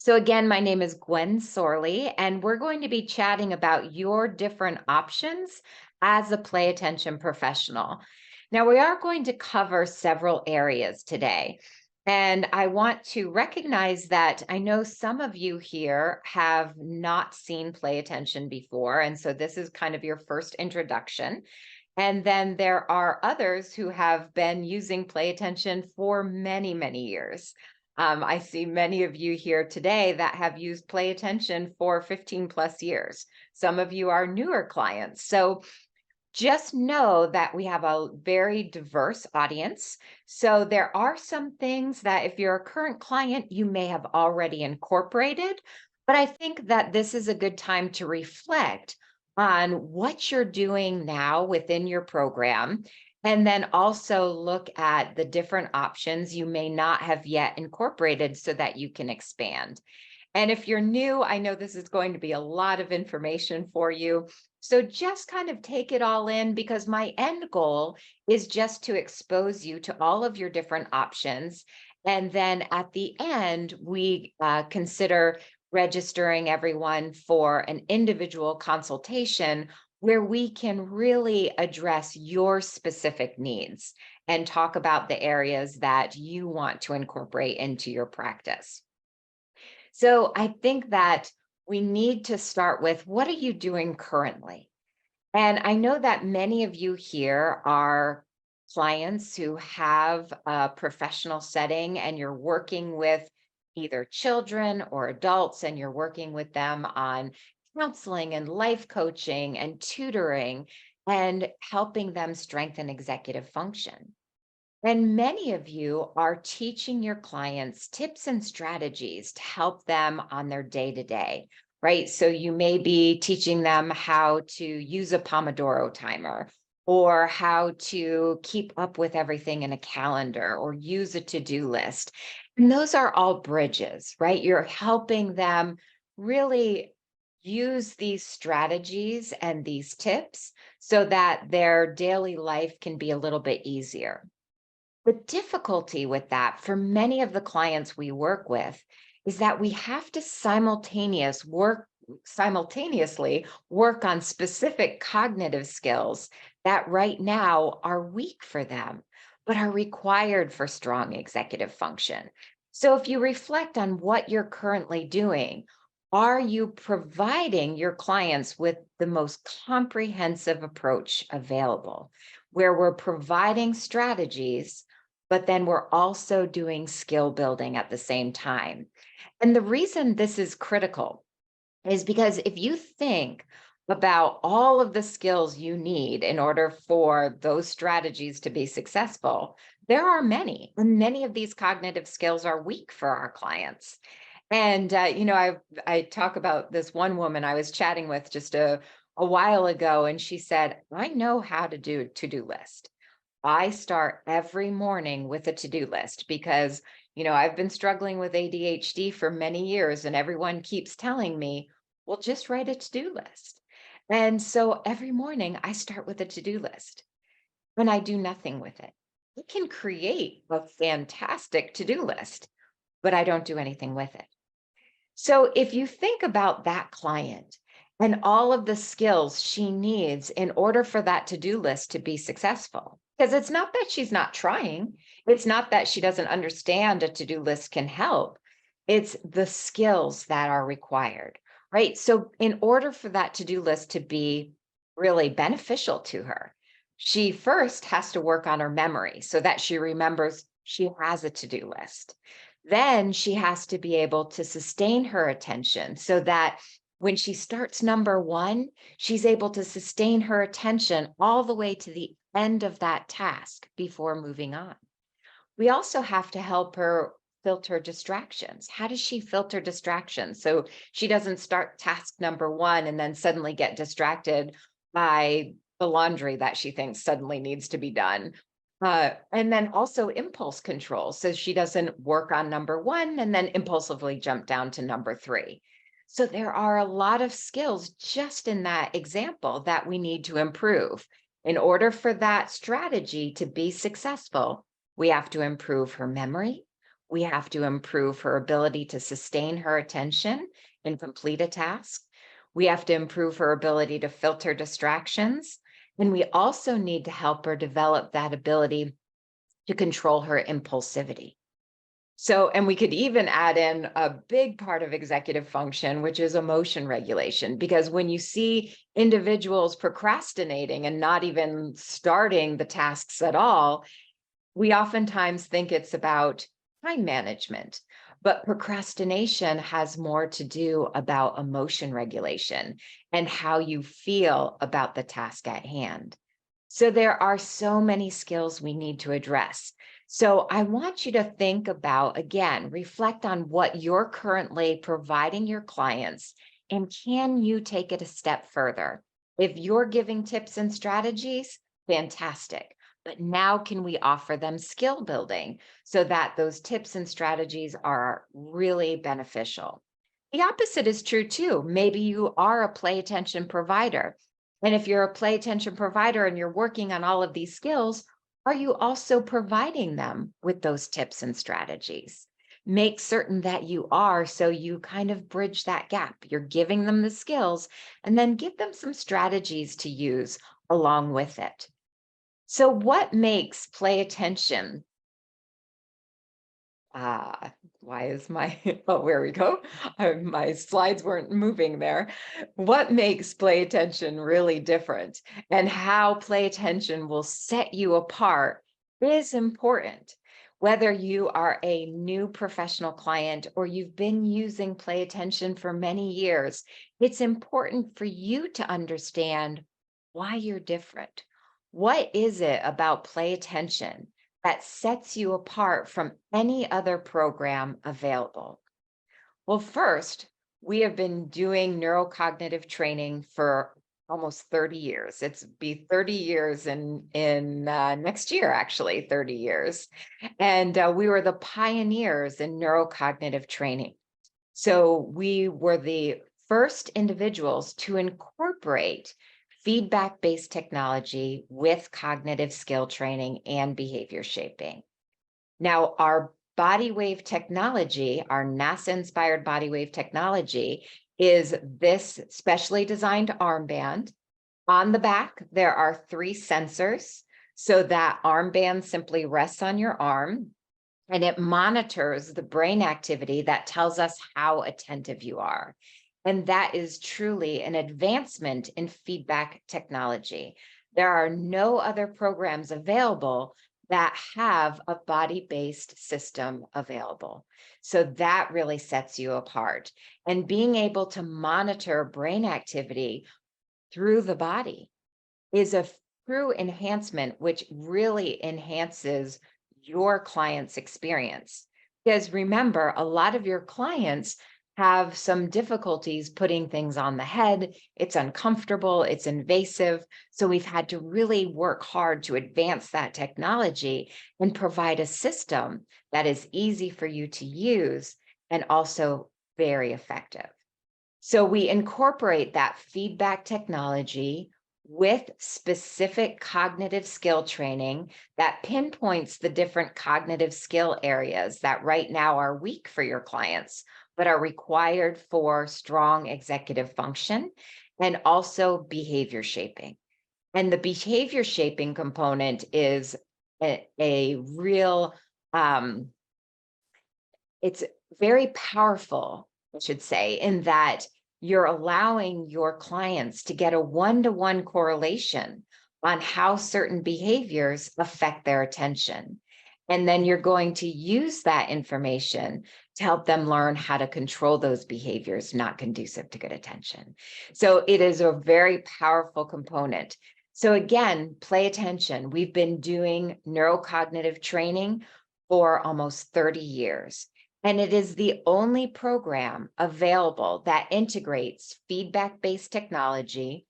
So, again, my name is Gwen Sorley, and we're going to be chatting about your different options as a play attention professional. Now, we are going to cover several areas today. And I want to recognize that I know some of you here have not seen play attention before. And so this is kind of your first introduction. And then there are others who have been using play attention for many, many years. I see many of you here today that have used play attention for 15 plus years. Some of you are newer clients. So just know that we have a very diverse audience. So there are some things that if you're a current client, you may have already incorporated. But I think that this is a good time to reflect on what you're doing now within your program. And then also look at the different options you may not have yet incorporated so that you can expand. And if you're new, I know this is going to be a lot of information for you. So just kind of take it all in because my end goal is just to expose you to all of your different options. And then at the end, we consider registering everyone for an individual consultation where we can really address your specific needs and talk about the areas that you want to incorporate into your practice. So I think that we need to start with what are you doing currently? And I know that many of you here are clients who have a professional setting and you're working with either children or adults and you're working with them on counseling and life coaching and tutoring and helping them strengthen executive function. And many of you are teaching your clients tips and strategies to help them on their day to day, right? So you may be teaching them how to use a Pomodoro timer or how to keep up with everything in a calendar or use a to do list. And those are all bridges, right? You're helping them really use these strategies and these tips so that their daily life can be a little bit easier. The difficulty with that for many of the clients we work with is that we have to simultaneously work on specific cognitive skills that right now are weak for them, but are required for strong executive function. So if you reflect on what you're currently doing, are you providing your clients with the most comprehensive approach available, where we're providing strategies but then we're also doing skill building at the same time. And the reason this is critical is because if you think about all of the skills you need in order for those strategies to be successful, there are many, and many of these cognitive skills are weak for our clients. And I talk about this one woman I was chatting with just a while ago, and she said, "I know how to do a to-do list. I start every morning with a to-do list because, I've been struggling with ADHD for many years and everyone keeps telling me, well, just write a to-do list. And so every morning I start with a to-do list and I do nothing with it. I can create a fantastic to-do list, but I don't do anything with it. So if you think about that client and all of the skills she needs in order for that to-do list to be successful, because it's not that she's not trying, it's not that she doesn't understand a to-do list can help, it's the skills that are required, right? So in order for that to-do list to be really beneficial to her, she first has to work on her memory so that she remembers she has a to-do list. Then she has to be able to sustain her attention so that when she starts number one, she's able to sustain her attention all the way to the end of that task before moving on. We also have to help her filter distractions. How does she filter distractions so she doesn't start task number one and then suddenly get distracted by the laundry that she thinks suddenly needs to be done? And then also impulse control. So she doesn't work on number one and then impulsively jump down to number three. So there are a lot of skills just in that example that we need to improve. In order for that strategy to be successful, we have to improve her memory. We have to improve her ability to sustain her attention and complete a task. We have to improve her ability to filter distractions. And we also need to help her develop that ability to control her impulsivity. So, and we could even add in a big part of executive function, which is emotion regulation, because when you see individuals procrastinating and not even starting the tasks at all, we oftentimes think it's about time management, but procrastination has more to do about emotion regulation and how you feel about the task at hand. So there are so many skills we need to address. So I want you to think about, again, reflect on what you're currently providing your clients, and can you take it a step further? If you're giving tips and strategies, fantastic. But now can we offer them skill building so that those tips and strategies are really beneficial? The opposite is true too. Maybe you are a play attention provider. And if you're a play attention provider and you're working on all of these skills, are you also providing them with those tips and strategies? Make certain that you are, so you kind of bridge that gap. You're giving them the skills and then give them some strategies to use along with it. So, what makes play attention why is my oh, where we go. My slides weren't moving there. What makes play attention really different and how play attention will set you apart is important. Whether you are a new professional client or you've been using play attention for many years, it's important for you to understand why you're different. What is it about play attention that sets you apart from any other program available? Well, first, we have been doing neurocognitive training for almost 30 years. It's be 30 years in next year, actually, 30 years. And we were the pioneers in neurocognitive training. So we were the first individuals to incorporate feedback-based technology with cognitive skill training and behavior shaping. Now, our body wave technology, our NASA-inspired body wave technology, is this specially designed armband. On the back, there are 3 sensors. So that armband simply rests on your arm and it monitors the brain activity that tells us how attentive you are. And that is truly an advancement in feedback technology. There are no other programs available that have a body-based system available. So that really sets you apart. And being able to monitor brain activity through the body is a true enhancement, which really enhances your client's experience. Because remember, a lot of your clients have some difficulties putting things on the head. It's uncomfortable, it's invasive. So we've had to really work hard to advance that technology and provide a system that is easy for you to use and also very effective. So we incorporate that feedback technology with specific cognitive skill training that pinpoints the different cognitive skill areas that right now are weak for your clients, but are required for strong executive function and also behavior shaping. And the behavior shaping component is a real, um, it's very powerful, I should say, in that you're allowing your clients to get a one-to-one correlation on how certain behaviors affect their attention. And then you're going to use that information to help them learn how to control those behaviors not conducive to good attention. So it is a very powerful component. So again, play attention. We've been doing neurocognitive training for almost 30 years. And it is the only program available that integrates feedback-based technology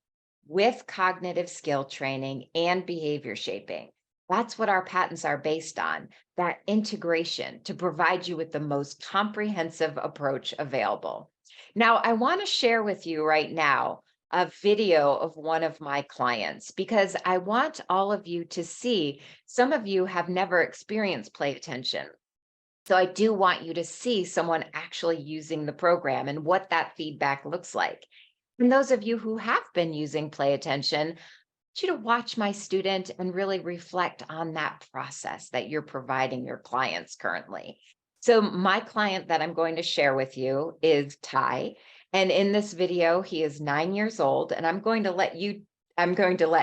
with cognitive skill training and behavior shaping. That's what our patents are based on, that integration to provide you with the most comprehensive approach available. Now, I want to share with you right now a video of one of my clients because I want all of you to see. Some of you have never experienced play attention. So I do want you to see someone actually using the program and what that feedback looks like. And those of you who have been using Play Attention, I want you to watch my student and really reflect on that process that you're providing your clients currently. So my client that I'm going to share with you is Ty. And in this video, he is 9 years old, and I'm going to let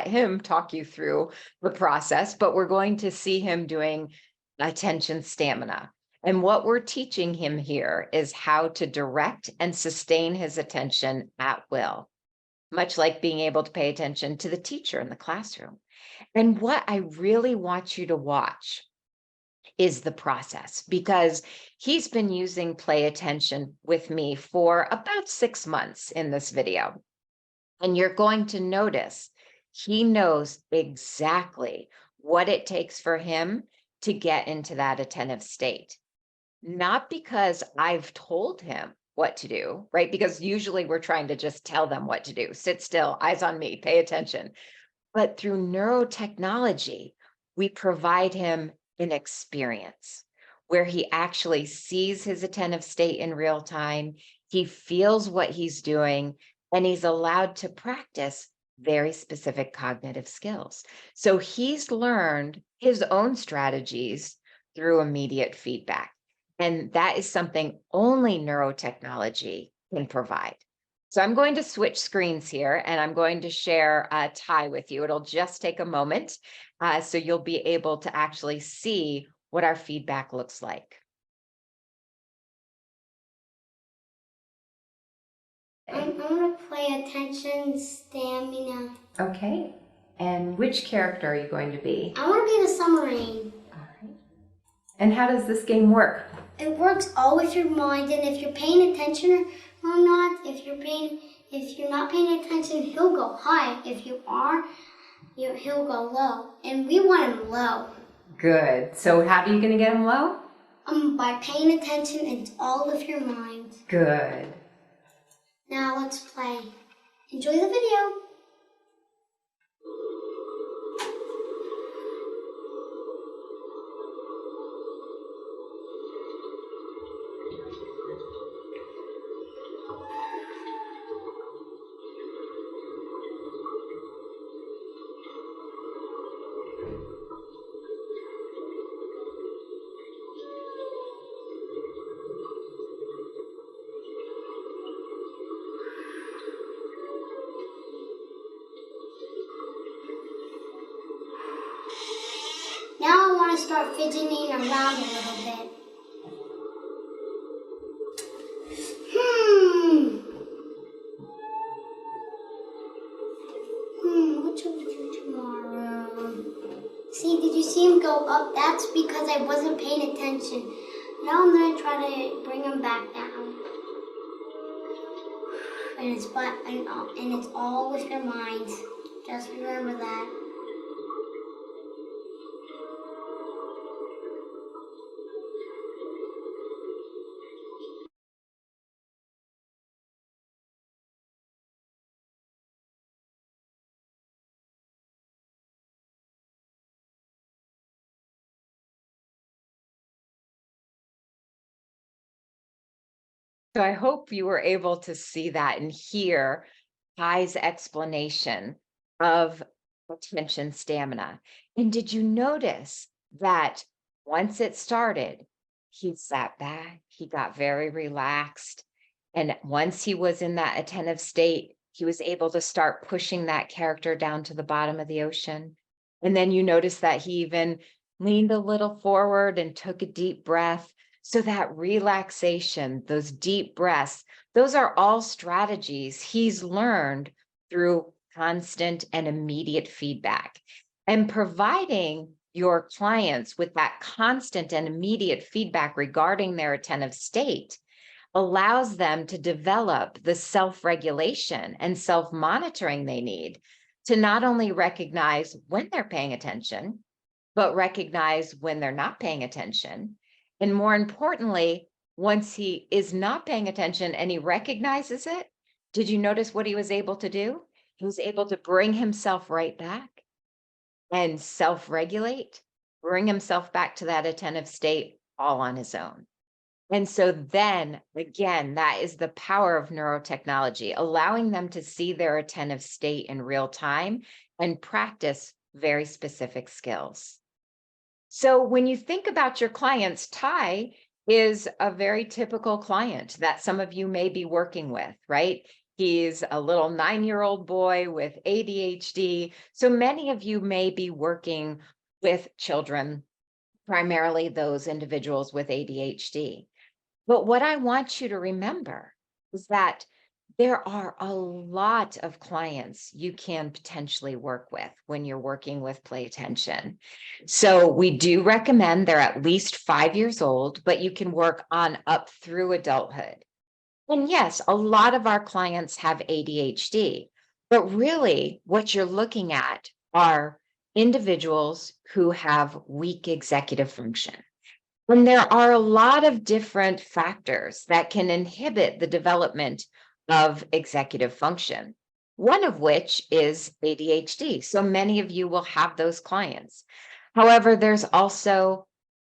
him talk you through the process, but we're going to see him doing attention stamina. And what we're teaching him here is how to direct and sustain his attention at will, much like being able to pay attention to the teacher in the classroom. And what I really want you to watch is the process, because he's been using Play Attention with me for about 6 months in this video. And you're going to notice he knows exactly what it takes for him to get into that attentive state. Not because I've told him what to do, right? Because usually we're trying to just tell them what to do. Sit still, eyes on me, pay attention. But through neurotechnology, we provide him an experience where he actually sees his attentive state in real time, he feels what he's doing, and he's allowed to practice very specific cognitive skills. So he's learned his own strategies through immediate feedback. And that is something only neurotechnology can provide. So I'm going to switch screens here, and I'm going to share a Ty with you. It'll just take a moment, so you'll be able to actually see what our feedback looks like. I'm gonna play attention stamina. Okay. And which character are you going to be? I wanna be the submarine. All right. And how does this game work? It works all with your mind, and if you're paying attention or not, if you're not paying attention, he'll go high. If you are, he'll go low. And we want him low. Good. So how are you going to get him low? By paying attention, it's all with your mind. Good. Now let's play. Enjoy the video. Now I want to start fidgeting around a little bit. What should we do tomorrow? See, did you see him go up? That's because I wasn't paying attention. Now I'm going to try to bring him back down. And it's all with your mind. Just remember that. So I hope you were able to see that and hear Ty's explanation of attention stamina. And did you notice that once it started, he sat back, he got very relaxed. And once he was in that attentive state, he was able to start pushing that character down to the bottom of the ocean. And then you notice that he even leaned a little forward and took a deep breath. So that relaxation, those deep breaths, those are all strategies he's learned through constant and immediate feedback. And providing your clients with that constant and immediate feedback regarding their attentive state allows them to develop the self-regulation and self-monitoring they need to not only recognize when they're paying attention, but recognize when they're not paying attention. And more importantly, once he is not paying attention and he recognizes it, did you notice what he was able to do? He was able to bring himself right back and self-regulate, bring himself back to that attentive state all on his own. And so then again, that is the power of neurotechnology, allowing them to see their attentive state in real time and practice very specific skills. So when you think about your clients, Ty is a very typical client that some of you may be working with, right? He's a little 9-year-old boy with ADHD. So many of you may be working with children, primarily those individuals with ADHD. But what I want you to remember is that there are a lot of clients you can potentially work with when you're working with play attention. So we do recommend they're at least 5 years old, but you can work on up through adulthood. And yes, a lot of our clients have ADHD, but really what you're looking at are individuals who have weak executive function. And there are a lot of different factors that can inhibit the development of executive function, one of which is ADHD. So many of you will have those clients. However, there's also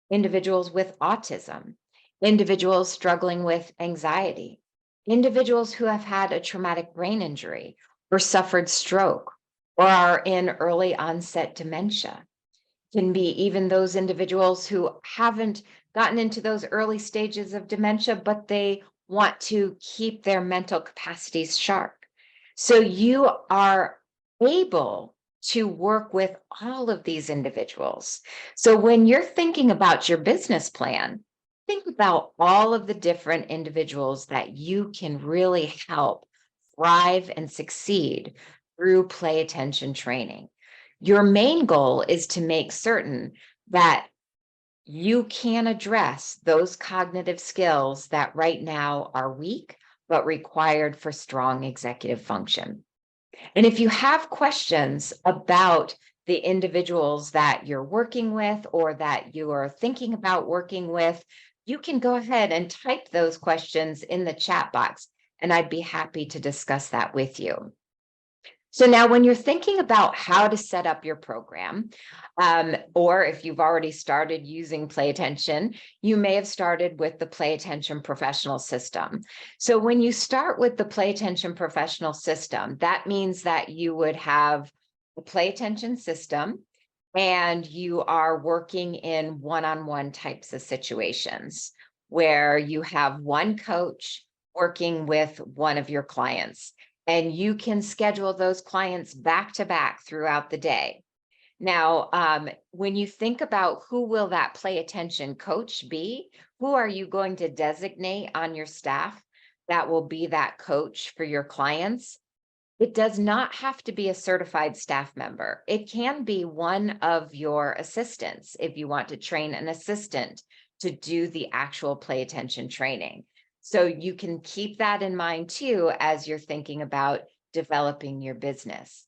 individuals with autism, individuals struggling with anxiety, individuals who have had a traumatic brain injury or suffered stroke or are in early onset dementia, can be even those individuals who haven't gotten into those early stages of dementia, but they want to keep their mental capacities sharp. So you are able to work with all of these individuals. So when you're thinking about your business plan, think about all of the different individuals that you can really help thrive and succeed through play attention training. Your main goal is to make certain that you can address those cognitive skills that right now are weak, but required for strong executive function. And if you have questions about the individuals that you're working with or that you are thinking about working with, you can go ahead and type those questions in the chat box, and I'd be happy to discuss that with you. So now when you're thinking about how to set up your program, or if you've already started using Play Attention, you may have started with the Play Attention Professional System. So when you start with the Play Attention Professional System, that means that you would have the Play Attention system and you are working in one-on-one types of situations where you have one coach working with one of your clients, and you can schedule those clients back to back throughout the day. Now, when you think about who will that play attention coach be, who are you going to designate on your staff that will be that coach for your clients? It does not have to be a certified staff member. It can be one of your assistants if you want to train an assistant to do the actual play attention training. So you can keep that in mind too as you're thinking about developing your business.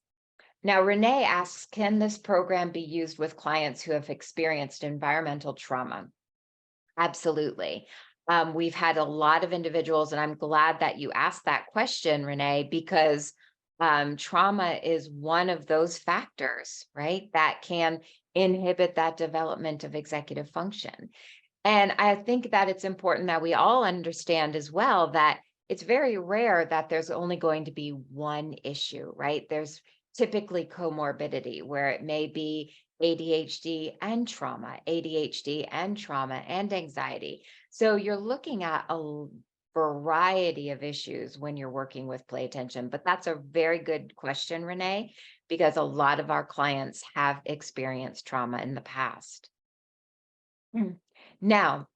Now, Renee asks, can this program be used with clients who have experienced environmental trauma? Absolutely. We've had a lot of individuals, and I'm glad that you asked that question, Renee, because trauma is one of those factors, right, that can inhibit that development of executive function. And I think that it's important that we all understand as well that it's very rare that there's only going to be one issue, right? There's typically comorbidity where it may be ADHD and trauma, ADHD and trauma and anxiety. So you're looking at a variety of issues when you're working with play attention. But that's a very good question, Renee, because a lot of our clients have experienced trauma in the past. Now,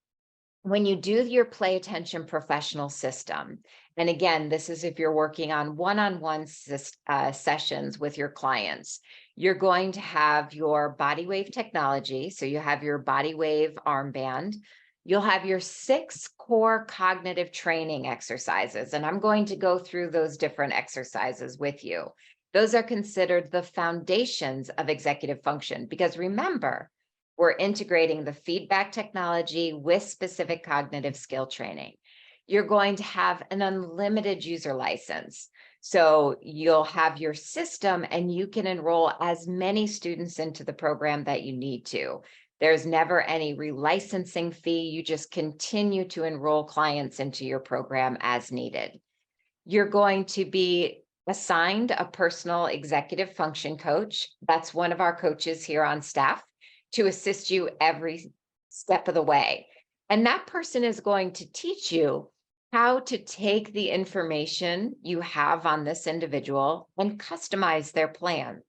when you do your play attention professional system, and again, this is if you're working on one-on-one sessions with your clients, you're going to have your body wave technology. So you have your body wave armband. You'll have your 6 core cognitive training exercises, and I'm going to go through those different exercises with you. Those are considered the foundations of executive function, because remember, we're integrating the feedback technology with specific cognitive skill training. You're going to have an unlimited user license. So you'll have your system and you can enroll as many students into the program that you need to. There's never any relicensing fee. You just continue to enroll clients into your program as needed. You're going to be assigned a personal executive function coach. That's one of our coaches here on staff to assist you every step of the way. And that person is going to teach you how to take the information you have on this individual and customize their plan.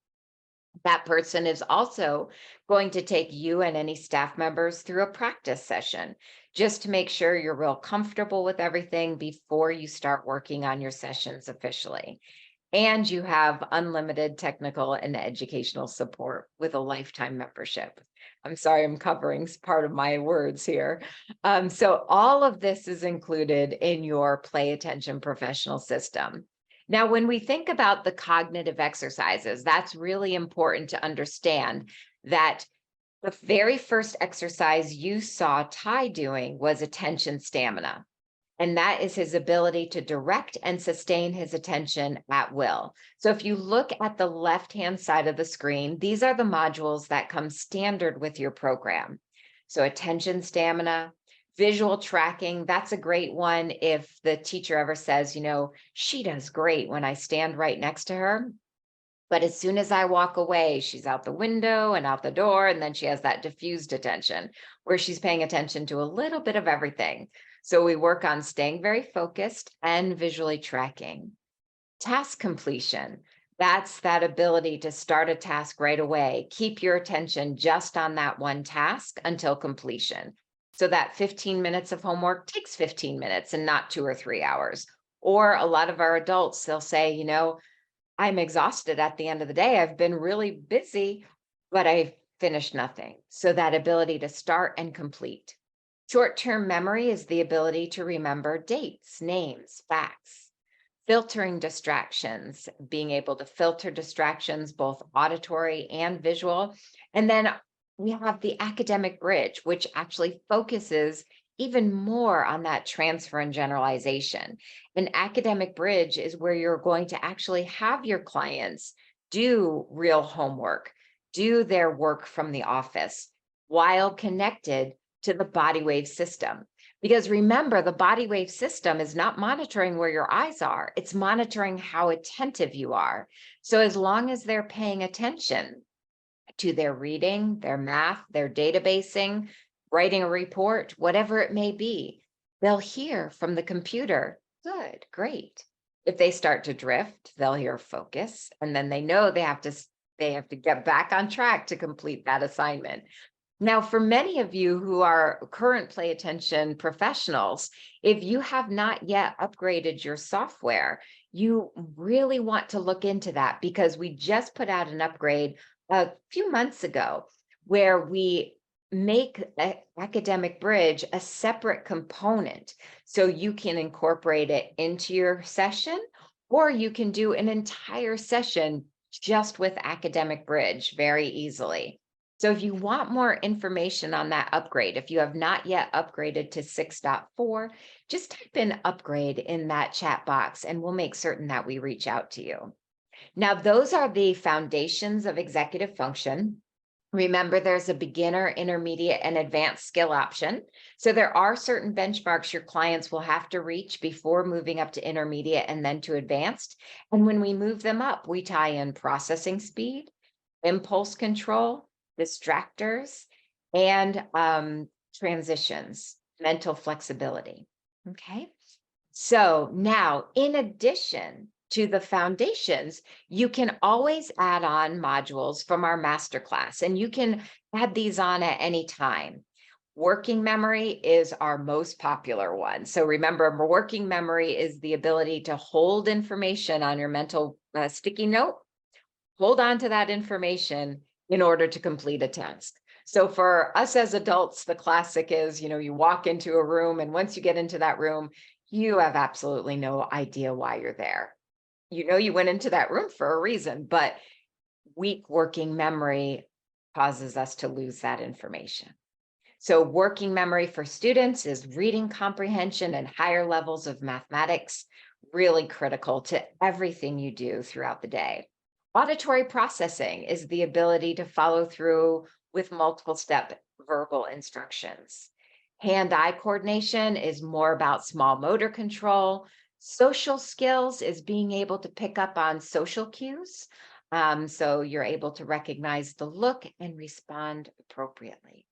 That person is also going to take you and any staff members through a practice session just to make sure you're real comfortable with everything before you start working on your sessions officially. And you have unlimited technical and educational support with a lifetime membership. I'm sorry, I'm covering part of my words here. So, all of this is included in your Play Attention Professional system. Now, when we think about the cognitive exercises, that's really important to understand that the very first exercise you saw Ty doing was attention stamina. And that is his ability to direct and sustain his attention at will. So if you look at the left-hand side of the screen, these are the modules that come standard with your program. So attention stamina, visual tracking, that's a great one if the teacher ever says, she does great when I stand right next to her. But as soon as I walk away, she's out the window and out the door. And then she has that diffused attention where she's paying attention to a little bit of everything. So we work on staying very focused and visually tracking. Task completion. That's that ability to start a task right away. Keep your attention just on that one task until completion. So that 15 minutes of homework takes 15 minutes and not 2 or 3 hours. Or a lot of our adults, they'll say, I'm exhausted at the end of the day. I've been really busy, but I've finished nothing. So that ability to start and complete. Short-term memory is the ability to remember dates, names, facts. Filtering distractions, being able to filter distractions, both auditory and visual. And then we have the academic bridge, which actually focuses even more on that transfer and generalization. An academic bridge is where you're going to actually have your clients do real homework, do their work from the office while connected to the body wave system. Because remember, the body wave system is not monitoring where your eyes are, it's monitoring how attentive you are. So as long as they're paying attention to their reading, their math, their databasing, writing a report, whatever it may be, they'll hear from the computer, good, great. If they start to drift, they'll hear focus, and then they know they have to get back on track to complete that assignment. Now, for many of you who are current Play Attention professionals, if you have not yet upgraded your software, you really want to look into that because we just put out an upgrade a few months ago where we make Academic Bridge a separate component. So you can incorporate it into your session, or you can do an entire session just with Academic Bridge very easily. So if you want more information on that upgrade, if you have not yet upgraded to 6.4, just type in upgrade in that chat box and we'll make certain that we reach out to you. Now, those are the foundations of executive function. Remember, there's a beginner, intermediate, and advanced skill option. So there are certain benchmarks your clients will have to reach before moving up to intermediate and then to advanced. And when we move them up, we tie in processing speed, impulse control, distractors, and transitions, mental flexibility. Okay. So now, in addition to the foundations, you can always add on modules from our masterclass, and you can add these on at any time. Working memory is our most popular one. So remember, working memory is the ability to hold information on your mental sticky note, hold on to that information in order to complete a task. So for us as adults, the classic is, you walk into a room, and once you get into that room, you have absolutely no idea why you're there. You went into that room for a reason, but weak working memory causes us to lose that information. So working memory for students is reading comprehension and higher levels of mathematics. really critical to everything you do throughout the day. Auditory processing is the ability to follow through with multiple step verbal instructions. Hand eye coordination is more about small motor control. Social skills is being able to pick up on social cues. So you're able to recognize the look and respond appropriately.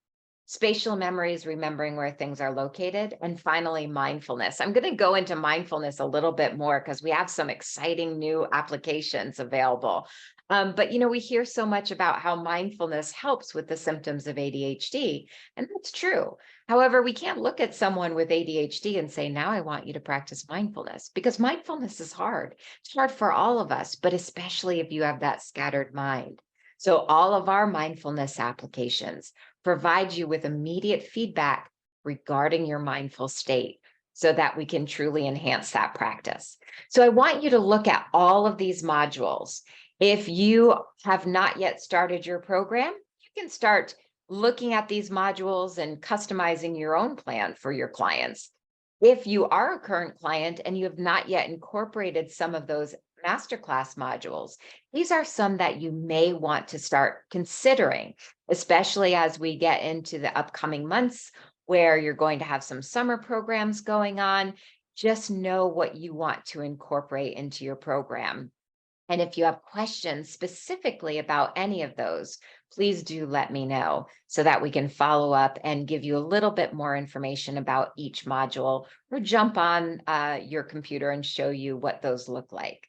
Spatial memory is remembering where things are located. And finally, mindfulness. I'm going to go into mindfulness a little bit more because we have some exciting new applications available. But we hear so much about how mindfulness helps with the symptoms of ADHD, and that's true. However, we can't look at someone with ADHD and say, now I want you to practice mindfulness, because mindfulness is hard. It's hard for all of us, but especially if you have that scattered mind. So, all of our mindfulness applications provide you with immediate feedback regarding your mindful state so that we can truly enhance that practice. So, I want you to look at all of these modules. If you have not yet started your program, you can start looking at these modules and customizing your own plan for your clients. If you are a current client and you have not yet incorporated some of those masterclass modules, these are some that you may want to start considering, especially as we get into the upcoming months where you're going to have some summer programs going on. Just know what you want to incorporate into your program. And if you have questions specifically about any of those, please do let me know so that we can follow up and give you a little bit more information about each module, or jump on your computer and show you what those look like.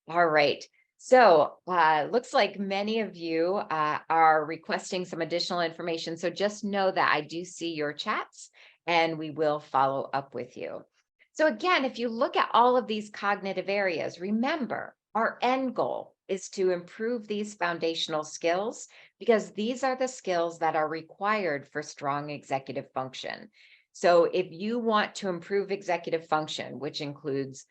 All right. So, looks like many of you are requesting some additional information. So just know that I do see your chats and we will follow up with you. So again, if you look at all of these cognitive areas, remember our end goal is to improve these foundational skills, because these are the skills that are required for strong executive function. So if you want to improve executive function, which includes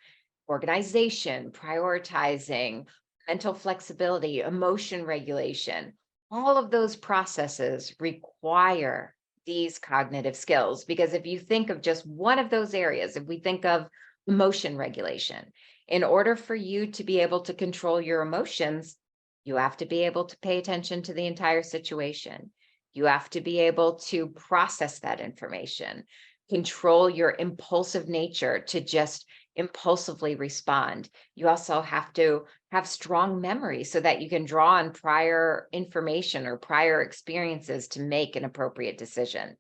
organization, prioritizing, mental flexibility, emotion regulation, all of those processes require these cognitive skills. Because if you think of just one of those areas, if we think of emotion regulation, in order for you to be able to control your emotions, you have to be able to pay attention to the entire situation. You have to be able to process that information, control your impulsive nature to just impulsively respond. You also have to have strong memory so that you can draw on prior information or prior experiences to make an appropriate decision.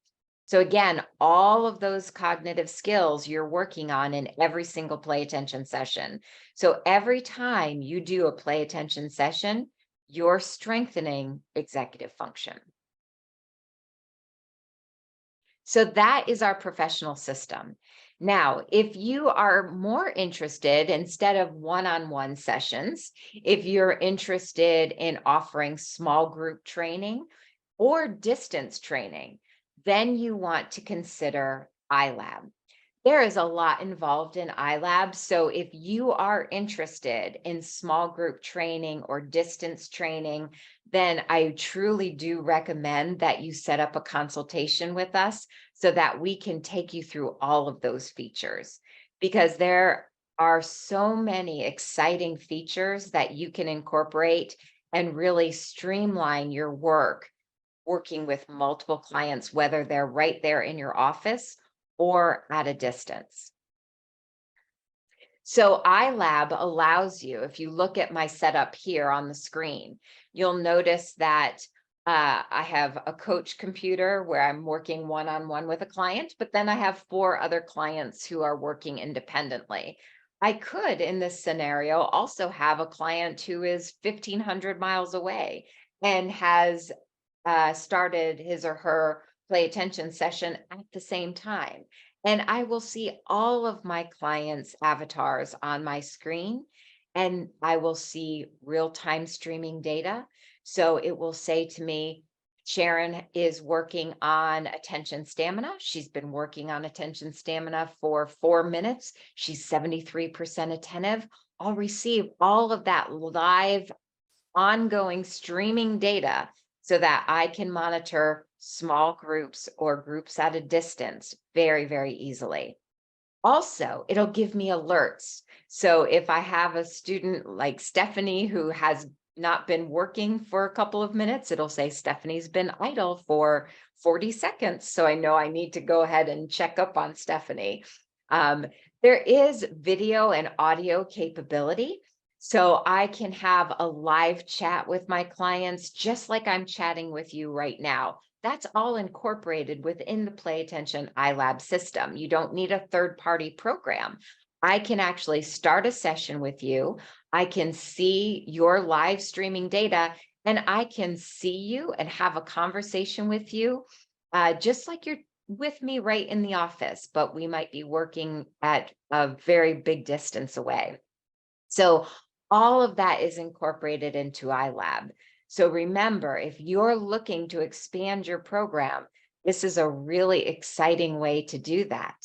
So again, all of those cognitive skills you're working on in every single play attention session. So every time you do a play attention session, you're strengthening executive function. So that is our professional system. Now, if you are more interested, instead of one-on-one sessions, if you're interested in offering small group training or distance training, then you want to consider iLab. There is a lot involved in iLab. So if you are interested in small group training or distance training, then I truly do recommend that you set up a consultation with us so that we can take you through all of those features, because there are so many exciting features that you can incorporate and really streamline your work working with multiple clients, whether they're right there in your office or at a distance. So iLab allows you, if you look at my setup here on the screen, you'll notice that I have a coach computer where I'm working one-on-one with a client, but then I have 4 other clients who are working independently. I could, in this scenario, also have a client who is 1,500 miles away and has started his or her play attention session at the same time. And I will see all of my clients' avatars on my screen, and I will see real time streaming data. So it will say to me, Sharon is working on attention stamina. She's been working on attention stamina for 4 minutes. She's 73% attentive. I'll receive all of that live ongoing streaming data so that I can monitor small groups or groups at a distance very, very easily. Also, it'll give me alerts. So if I have a student like Stephanie who has not been working for a couple of minutes, it'll say Stephanie's been idle for 40 seconds. So I know I need to go ahead and check up on Stephanie. Um, there is video and audio capability. So I can have a live chat with my clients, just like I'm chatting with you right now. That's all incorporated within the Play Attention iLab system. You don't need a third party program. I can actually start a session with you. I can see your live streaming data, and I can see you and have a conversation with you, just like you're with me right in the office, but we might be working at a very big distance away. So all of that is incorporated into iLab. So remember, if you're looking to expand your program, this is a really exciting way to do that.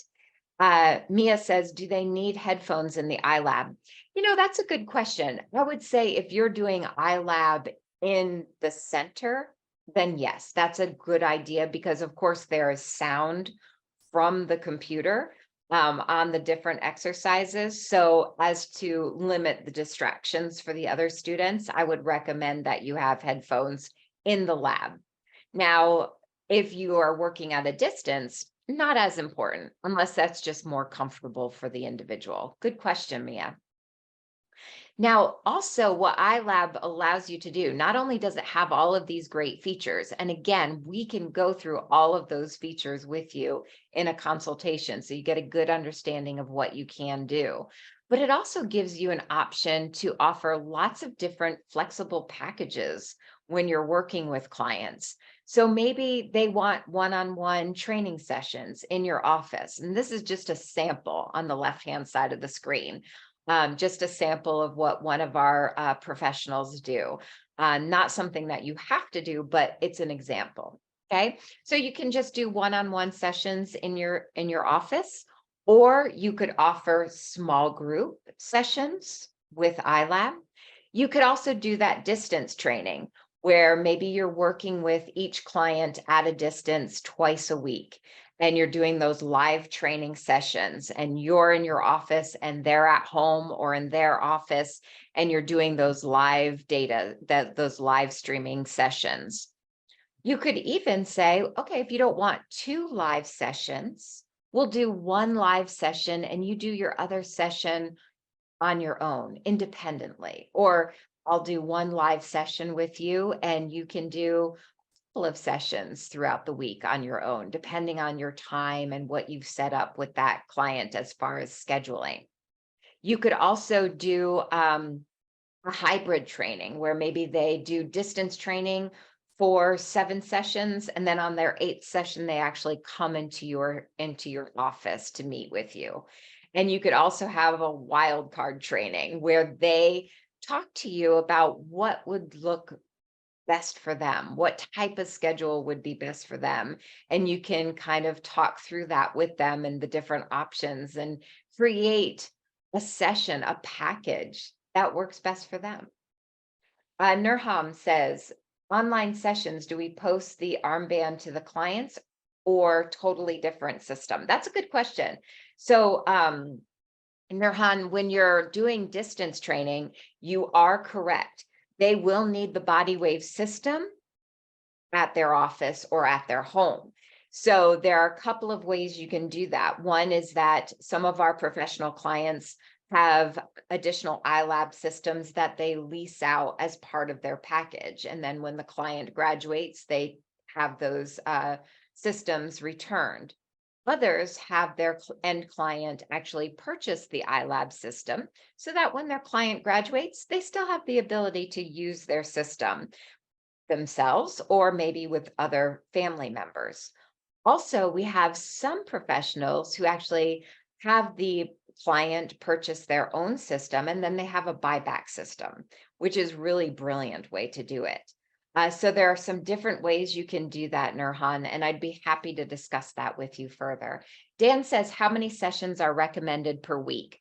Mia says, do they need headphones in the iLab? That's a good question. I would say if you're doing iLab in the center, then yes, that's a good idea because of course there is sound from the computer on the different exercises. So as to limit the distractions for the other students, I would recommend that you have headphones in the lab. Now, if you are working at a distance, not as important, unless that's just more comfortable for the individual. Good question, Mia. Now, also what iLab allows you to do, not only does it have all of these great features, and again, we can go through all of those features with you in a consultation, so you get a good understanding of what you can do. But it also gives you an option to offer lots of different flexible packages when you're working with clients. So maybe they want one-on-one training sessions in your office. And this is just a sample on the left-hand side of the screen, just a sample of what one of our professionals do. Not something that you have to do, but it's an example. Okay, so you can just do one-on-one sessions in your office, or you could offer small group sessions with iLab. You could also do that distance training where maybe you're working with each client at a distance twice a week and you're doing those live training sessions and you're in your office and they're at home or in their office and you're doing those live data, those live streaming sessions. You could even say, okay, if you don't want two live sessions, we'll do one live session and you do your other session on your own independently. Or I'll do one live session with you and you can do a couple of sessions throughout the week on your own, depending on your time and what you've set up with that client as far as scheduling. You could also do a hybrid training where maybe they do distance training for 7 sessions and then on their 8th session they actually come into your office to meet with you. And you could also have a wild card training where they talk to you about what would look best for them, what type of schedule would be best for them, and you can kind of talk through that with them and the different options and create a session, a package that works best for them. Nurham says, online sessions, do we post the armband to the clients or totally different system? That's a good question. So, Nurhan, when you're doing distance training, you are correct. They will need the body wave system at their office or at their home. So there are a couple of ways you can do that. One is that some of our professional clients have additional iLab systems that they lease out as part of their package. And then when the client graduates, they have those systems returned. Others have their end client actually purchase the iLab system so that when their client graduates, they still have the ability to use their system themselves or maybe with other family members. Also, we have some professionals who actually have the client purchase their own system and then they have a buyback system, which is really brilliant way to do it. So there are some different ways you can do that, Nurhan, and I'd be happy to discuss that with you further. Dan says, how many sessions are recommended per week?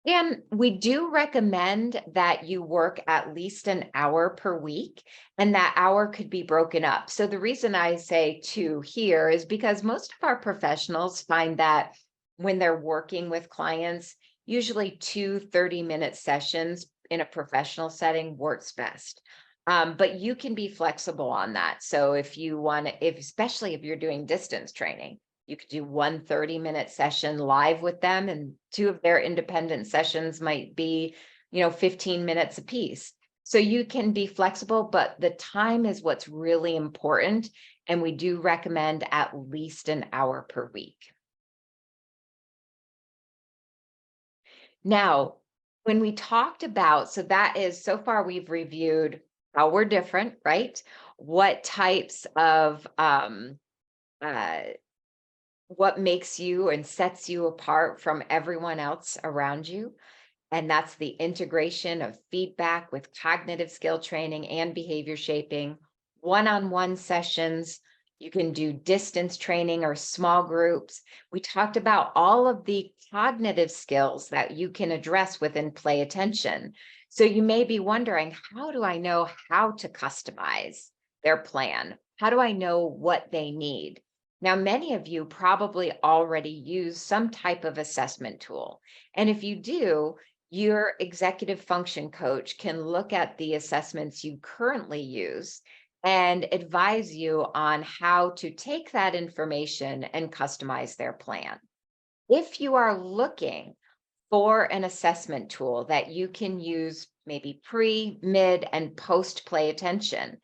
And we do recommend that you work at least an hour per week, and that hour could be broken up. So the reason I say 2 here is because most of our professionals find that when they're working with clients, usually 2 30-minute sessions in a professional setting works best. But you can be flexible on that. So if you want to, if especially if you're doing distance training, you could do 1 30-minute session live with them, and two of their independent sessions might be, 15 minutes apiece. So you can be flexible, but the time is what's really important. And we do recommend at least an hour per week. Now, when we talked about, so that is so far we've reviewed how we're different, right? What types of uh, what makes you and sets you apart from everyone else around you. And that's the integration of feedback with cognitive skill training and behavior shaping, one on one sessions. You can do distance training or small groups. We talked about all of the cognitive skills that you can address within play attention. So you may be wondering, how do I know how to customize their plan? How do I know what they need? Now, many of you probably already use some type of assessment tool. And if you do, your executive function coach can look at the assessments you currently use and advise you on how to take that information and customize their plan. If you are looking for an assessment tool that you can use maybe pre, mid, and post play attention,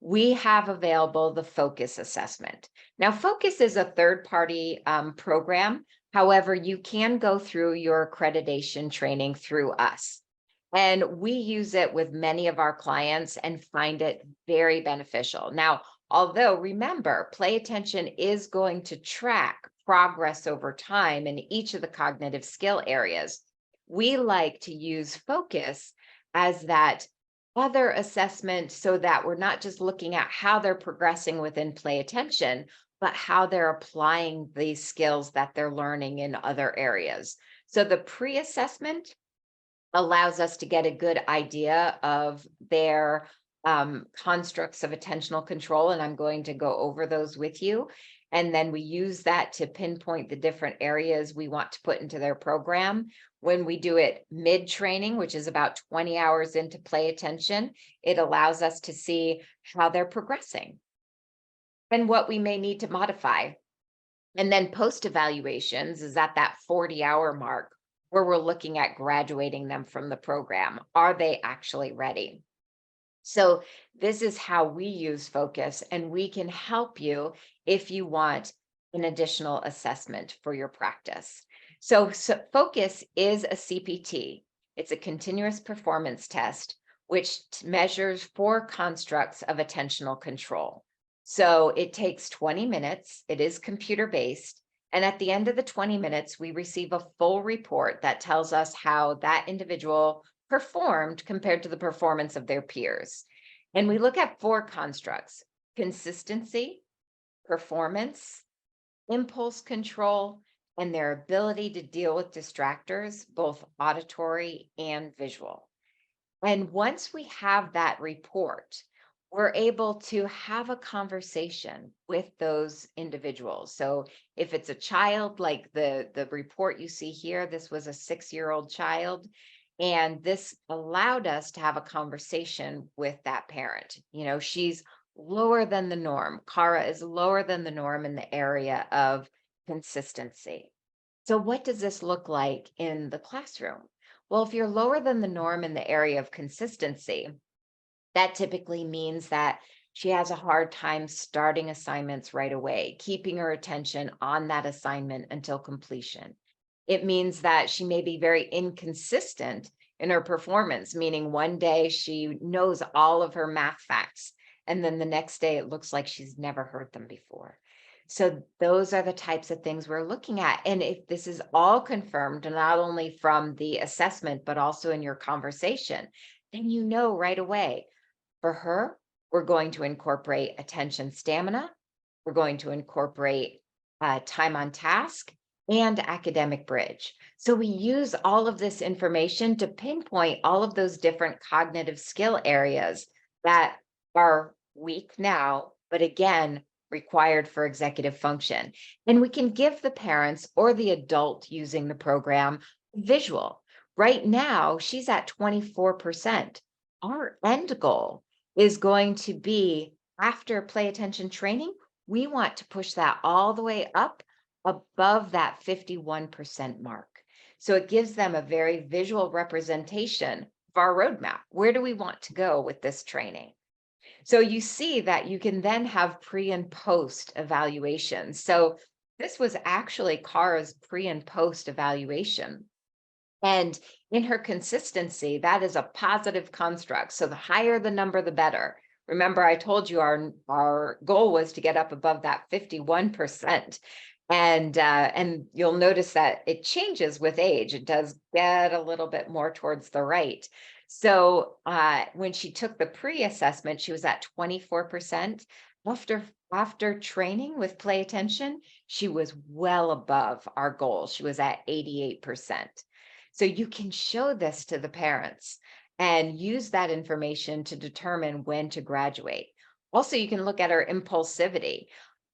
we have available the Focus assessment. Now, Focus is a third party program. However, you can go through your accreditation training through us. And we use it with many of our clients and find it very beneficial. Now, although remember, play attention is going to track progress over time in each of the cognitive skill areas. We like to use Focus as that other assessment so that we're not just looking at how they're progressing within play attention, but how they're applying these skills that they're learning in other areas. So the pre assessment allows us to get a good idea of their constructs of attentional control. And I'm going to go over those with you. And then we use that to pinpoint the different areas we want to put into their program. When we do it mid training, which is about 20 hours into play attention, it allows us to see how they're progressing and what we may need to modify. And then post evaluations is at that 40-hour mark where we're looking at graduating them from the program. Are they actually ready? So this is how we use Focus, and we can help you if you want an additional assessment for your practice. So Focus is a CPT. It's a continuous performance test, which measures 4 constructs of attentional control. So it takes 20 minutes. It is computer based. And at the end of the 20 minutes, we receive a full report that tells us how that individual performed compared to the performance of their peers. And we look at 4 constructs: consistency, performance, impulse control, and their ability to deal with distractors, both auditory and visual. And once we have that report, we're able to have a conversation with those individuals. So if it's a child, like the report you see here, this was a 6-year-old child. And this allowed us to have a conversation with that parent. She's lower than the norm. Kara is lower than the norm in the area of consistency. So what does this look like in the classroom? Well, if you're lower than the norm in the area of consistency, that typically means that she has a hard time starting assignments right away, keeping her attention on that assignment until completion. It means that she may be very inconsistent in her performance, meaning one day she knows all of her math facts, and then the next day it looks like she's never heard them before. So those are the types of things we're looking at. And if this is all confirmed, not only from the assessment, but also in your conversation, then you know right away. For her, we're going to incorporate attention stamina. We're going to incorporate time on task and academic bridge. So we use all of this information to pinpoint all of those different cognitive skill areas that are weak now, but again, required for executive function. And we can give the parents or the adult using the program visual. Right now, she's at 24%. Our end goal is going to be after play attention training, we want to push that all the way up above that 51% mark. So it gives them a very visual representation of our roadmap. Where do we want to go with this training? So you see that you can then have pre and post evaluations. So this was actually Kara's pre and post evaluation. And in her consistency, that is a positive construct. So the higher the number, the better. Remember, I told you our goal was to get up above that 51%. And you'll notice that it changes with age. It does get a little bit more towards the right. So when she took the pre-assessment, she was at 24%. After training with play attention, she was well above our goal. She was at 88%. So you can show this to the parents and use that information to determine when to graduate. Also, you can look at her impulsivity.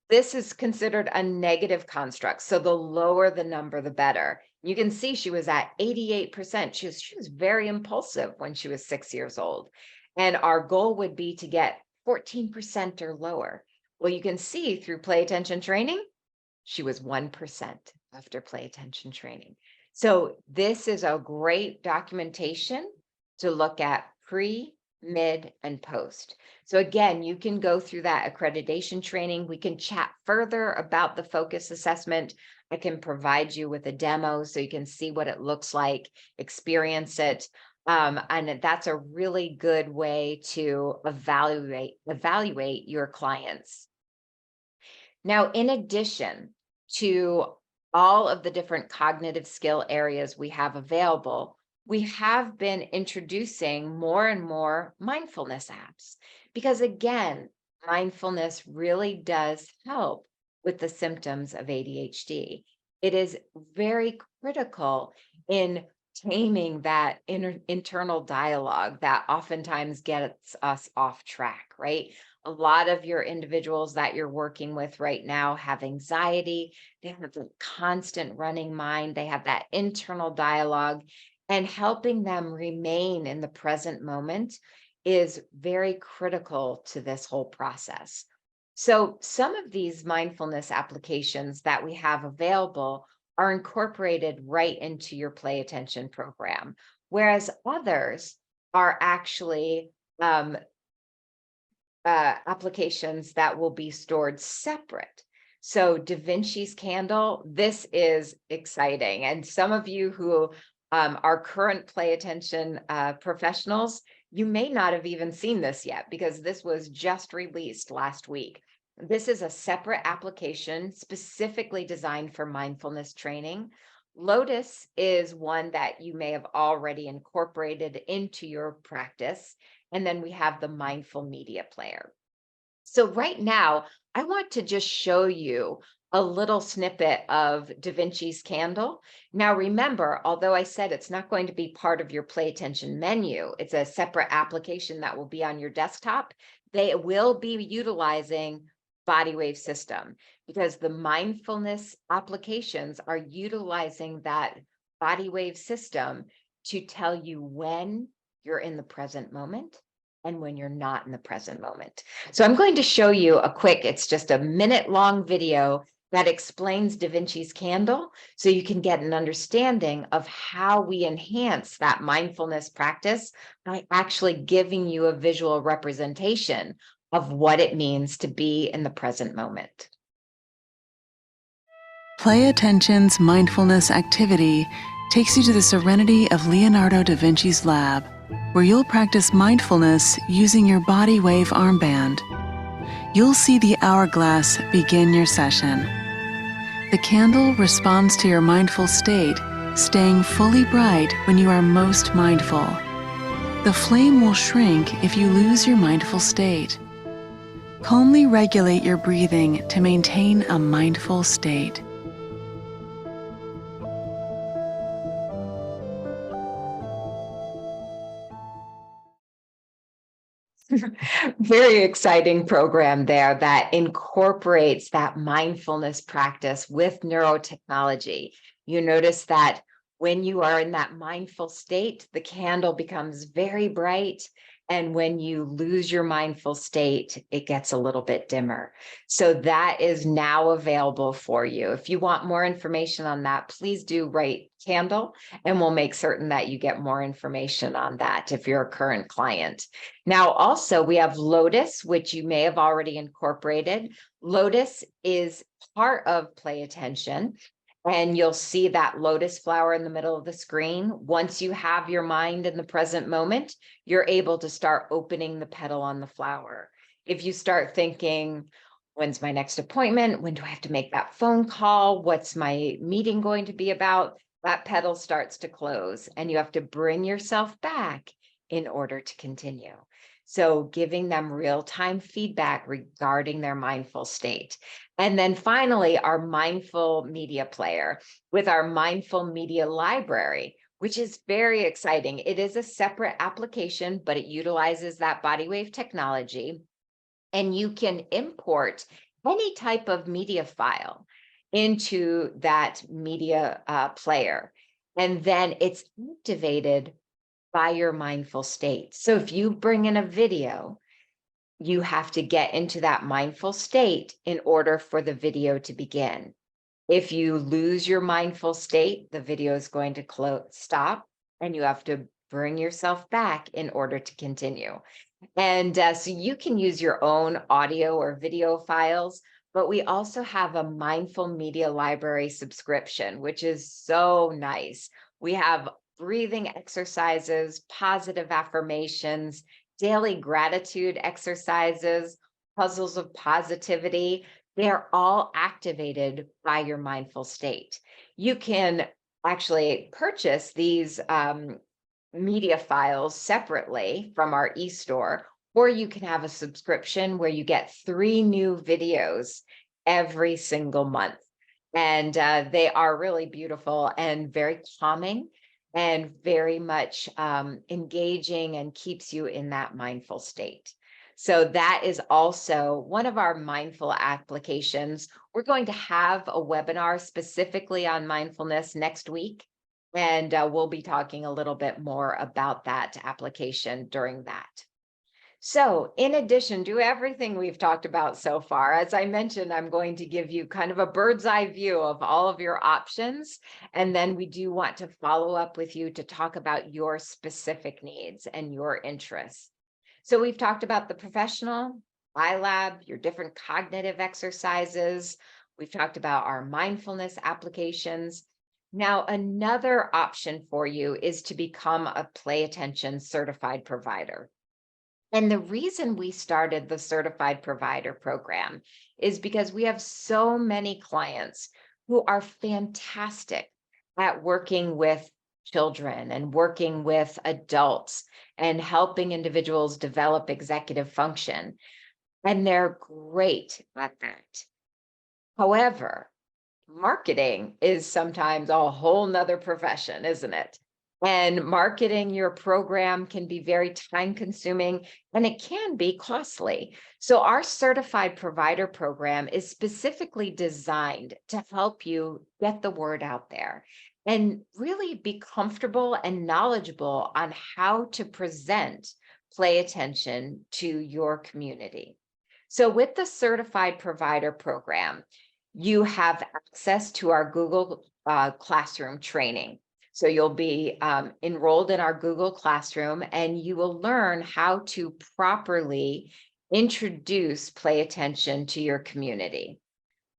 This is considered a negative construct. So the lower the number, the better. You can see she was at 88%. She was very impulsive when she was 6 years old. And our goal would be to get 14% or lower. Well, you can see through play attention training, she was 1% after play attention training. So this is a great documentation to look at pre, mid, and post. So again, you can go through that accreditation training. We can chat further about the focus assessment. I can provide you with a demo so you can see what it looks like, experience it. And that's a really good way to evaluate your clients. Now, in addition to all of the different cognitive skill areas we have available, we have been introducing more and more mindfulness apps because, again, mindfulness really does help with the symptoms of ADHD. It is very critical in taming that internal dialogue that oftentimes gets us off track, right? A lot of your individuals that you're working with right now have anxiety. They have a constant running mind. They have that internal dialogue, and helping them remain in the present moment is very critical to this whole process. So, some of these mindfulness applications that we have available are incorporated right into your play attention program, whereas others are actually applications that will be stored separate. So Da Vinci's candle, this is exciting. And some of you who are current play attention professionals, you may not have even seen this yet because this was just released last week. This is a separate application specifically designed for mindfulness training. Lotus is one that you may have already incorporated into your practice. And then we have the mindful media player. So right now, I want to just show you a little snippet of Da Vinci's candle. Now remember, although I said it's not going to be part of your play attention menu, it's a separate application that will be on your desktop. They will be utilizing body wave system because the mindfulness applications are utilizing that body wave system to tell you when you're in the present moment and when you're not in the present moment. So I'm going to show you a quick, it's just a minute-long video that explains Da Vinci's candle so you can get an understanding of how we enhance that mindfulness practice by actually giving you a visual representation of what it means to be in the present moment. Play Attention's mindfulness activity takes you to the serenity of Leonardo da Vinci's lab, where you'll practice mindfulness using your body wave armband. You'll see the hourglass begin your session. The candle responds to your mindful state, staying fully bright when you are most mindful. The flame will shrink if you lose your mindful state. Calmly regulate your breathing to maintain a mindful state. Very exciting program there that incorporates that mindfulness practice with neurotechnology. You notice that when you are in that mindful state, the candle becomes very bright. And when you lose your mindful state, it gets a little bit dimmer. So that is now available for you. If you want more information on that, please do write candle and we'll make certain that you get more information on that if you're a current client. Now, also, we have Lotus, which you may have already incorporated. Lotus is part of Play Attention, and you'll see that lotus flower in the middle of the screen. Once you have your mind in the present moment, you're able to start opening the petal on the flower. If you start thinking, when's my next appointment? When do I have to make that phone call? What's my meeting going to be about? That petal starts to close, and you have to bring yourself back in order to continue. So giving them real-time feedback regarding their mindful state. And then finally, our mindful media player with our mindful media library, which is very exciting. It is a separate application, but it utilizes that body wave technology. And you can import any type of media file into that media player. And then it's activated by your mindful state. So if you bring in a video, you have to get into that mindful state in order for the video to begin. If you lose your mindful state, the video is going to stop and you have to bring yourself back in order to continue. And so you can use your own audio or video files, but we also have a mindful media library subscription, which is so nice. We have breathing exercises, positive affirmations, daily gratitude exercises, puzzles of positivity. They're all activated by your mindful state. You can actually purchase these media files separately from our e-store, or you can have a subscription where you get 3 new videos every single month. And they are really beautiful and very calming and very much engaging and keeps you in that mindful state. So that is also one of our mindful applications. We're going to have a webinar specifically on mindfulness next week. And we'll be talking a little bit more about that application during that. So in addition to everything we've talked about so far, as I mentioned, I'm going to give you kind of a bird's eye view of all of your options. And then we do want to follow up with you to talk about your specific needs and your interests. So we've talked about the professional, iLab, your different cognitive exercises. We've talked about our mindfulness applications. Now, another option for you is to become a Play Attention certified provider. And the reason we started the certified provider program is because we have so many clients who are fantastic at working with children and working with adults and helping individuals develop executive function. And they're great at that. However, marketing is sometimes a whole nother profession, isn't it? And marketing your program can be very time consuming and it can be costly. So our certified provider program is specifically designed to help you get the word out there and really be comfortable and knowledgeable on how to present Play Attention to your community. So with the certified provider program, you have access to our Google Classroom training. So you'll be enrolled in our Google Classroom and you will learn how to properly introduce Play Attention to your community.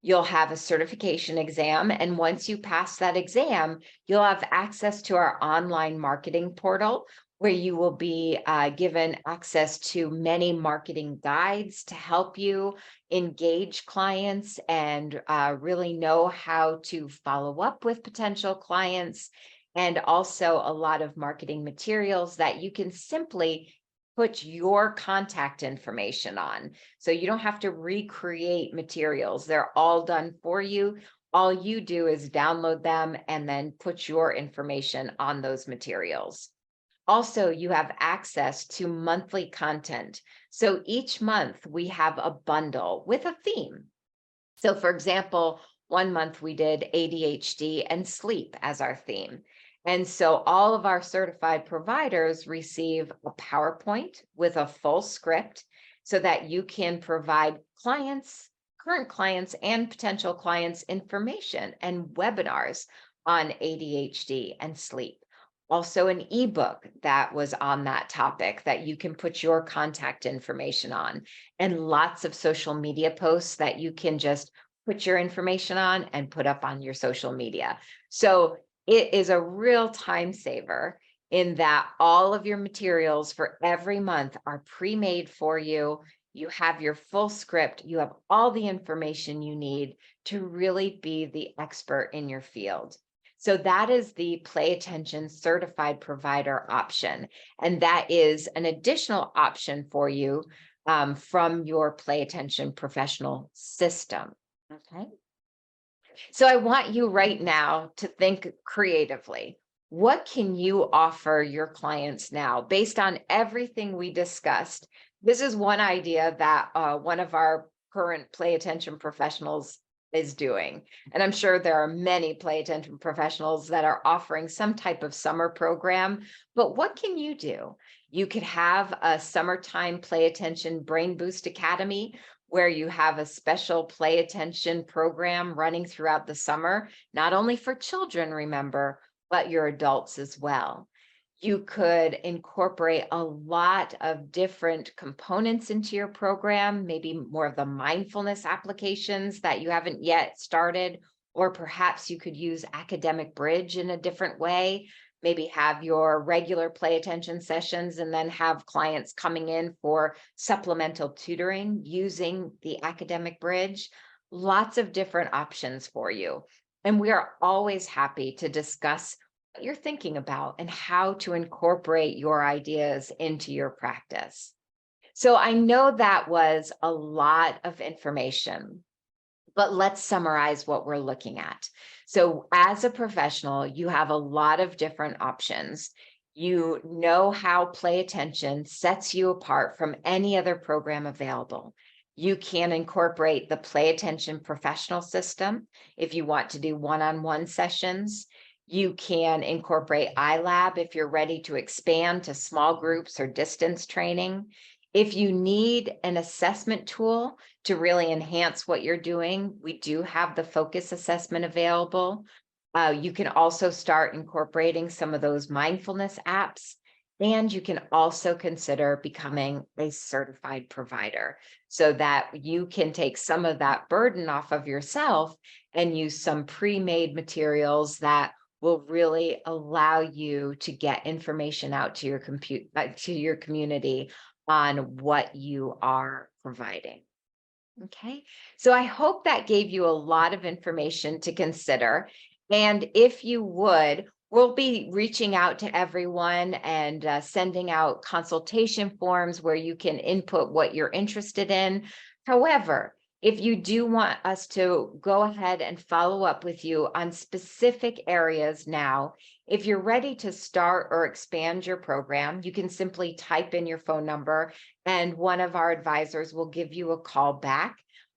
You'll have a certification exam, and once you pass that exam, you'll have access to our online marketing portal where you will be given access to many marketing guides to help you engage clients and really know how to follow up with potential clients, and also a lot of marketing materials that you can simply put your contact information on. So you don't have to recreate materials. They're all done for you. All you do is download them and then put your information on those materials. Also, you have access to monthly content. So each month we have a bundle with a theme. So, for example, one month we did ADHD and sleep as our theme. And so all of our certified providers receive a PowerPoint with a full script so that you can provide clients, current clients, and potential clients information and webinars on ADHD and sleep. Also, an ebook that was on that topic that you can put your contact information on, and lots of social media posts that you can just put your information on and put up on your social media. So it is a real time saver in that all of your materials for every month are pre-made for you. You have your full script, you have all the information you need to really be the expert in your field. So that is the Play Attention Certified Provider option. And that is an additional option for you from your Play Attention Professional system. Okay. So I want you right now to think creatively. What can you offer your clients now based on everything we discussed? This is one idea that one of our current Play Attention professionals is doing. And I'm sure there are many Play Attention professionals that are offering some type of summer program. But what can you do? You could have a summertime Play Attention Brain Boost Academy where you have a special Play Attention program running throughout the summer, not only for children, remember, but your adults as well. You could incorporate a lot of different components into your program, maybe more of the mindfulness applications that you haven't yet started, or perhaps you could use Academic Bridge in a different way. Maybe have your regular Play Attention sessions and then have clients coming in for supplemental tutoring using the Academic Bridge. Lots of different options for you. And we are always happy to discuss what you're thinking about and how to incorporate your ideas into your practice. So I know that was a lot of information, but let's summarize what we're looking at. So as a professional, you have a lot of different options. You know how Play Attention sets you apart from any other program available. You can incorporate the Play Attention professional system if you want to do one-on-one sessions. You can incorporate iLab if you're ready to expand to small groups or distance training. If you need an assessment tool to really enhance what you're doing, we do have the focus assessment available. You can also start incorporating some of those mindfulness apps, and you can also consider becoming a certified provider so that you can take some of that burden off of yourself and use some pre-made materials that will really allow you to get information out to your community on what you are providing. Okay, so I hope that gave you a lot of information to consider. And if you would, we'll be reaching out to everyone and sending out consultation forms where you can input what you're interested in. However, if you do want us to go ahead and follow up with you on specific areas now, if you're ready to start or expand your program, you can simply type in your phone number and one of our advisors will give you a call back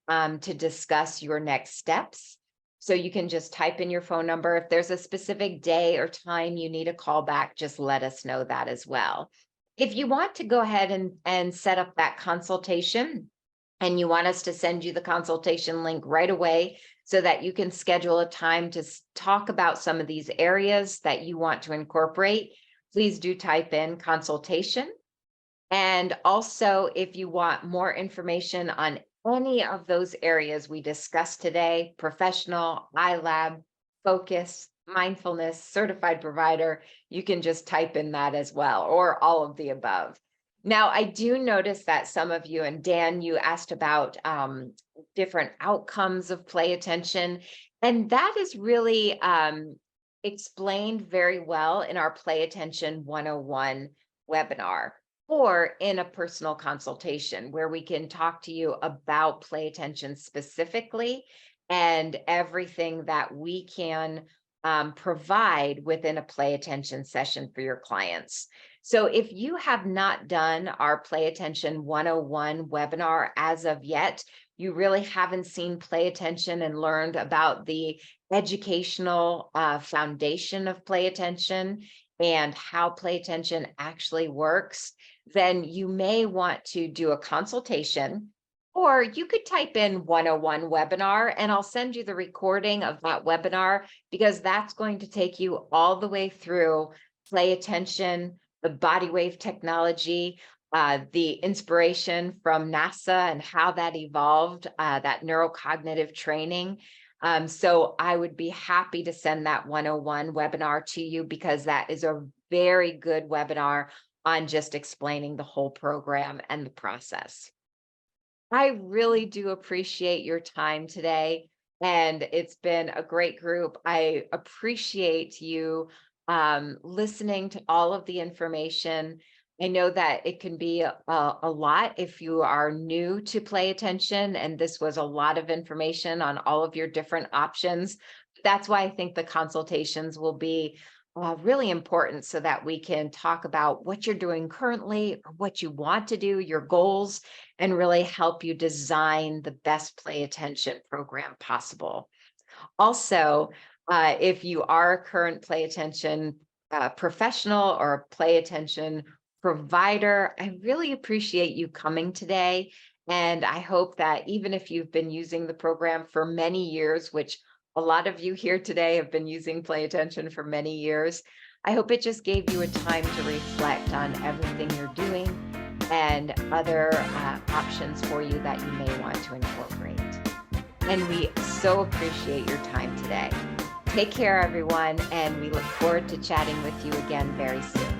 to discuss your next steps. So you can just type in your phone number. If there's a specific day or time you need a call back, just let us know that as well. If you want to go ahead and set up that consultation, and you want us to send you the consultation link right away so that you can schedule a time to talk about some of these areas that you want to incorporate, please do type in consultation. And also, if you want more information on any of those areas we discussed today, professional, iLab, focus, mindfulness, certified provider, you can just type in that as well, or all of the above. Now, I do notice that some of you, and Dan, you asked about different outcomes of Play Attention, and that is really explained very well in our Play Attention 101 webinar or in a personal consultation where we can talk to you about Play Attention specifically and everything that we can provide within a Play Attention session for your clients. So if you have not done our Play Attention 101 webinar as of yet, you really haven't seen Play Attention and learned about the educational foundation of Play Attention and how Play Attention actually works, then you may want to do a consultation, or you could type in 101 webinar and I'll send you the recording of that webinar, because that's going to take you all the way through Play Attention, the body wave technology, the inspiration from NASA and how that evolved, that neurocognitive training. So I would be happy to send that 101 webinar to you, because that is a very good webinar on just explaining the whole program and the process. I really do appreciate your time today, and it's been a great group. I appreciate you listening to all of the information. I know that it can be a lot if you are new to Play Attention, and this was a lot of information on all of your different options. That's why I think the consultations will be really important, so that we can talk about what you're doing currently, or what you want to do, your goals, and really help you design the best Play Attention program possible. Also, if you are a current Play Attention professional or a Play Attention provider, I really appreciate you coming today. And I hope that even if you've been using the program for many years, which a lot of you here today have been using Play Attention for many years, I hope it just gave you a time to reflect on everything you're doing and other options for you that you may want to incorporate. And we so appreciate your time today. Take care, everyone, and we look forward to chatting with you again very soon.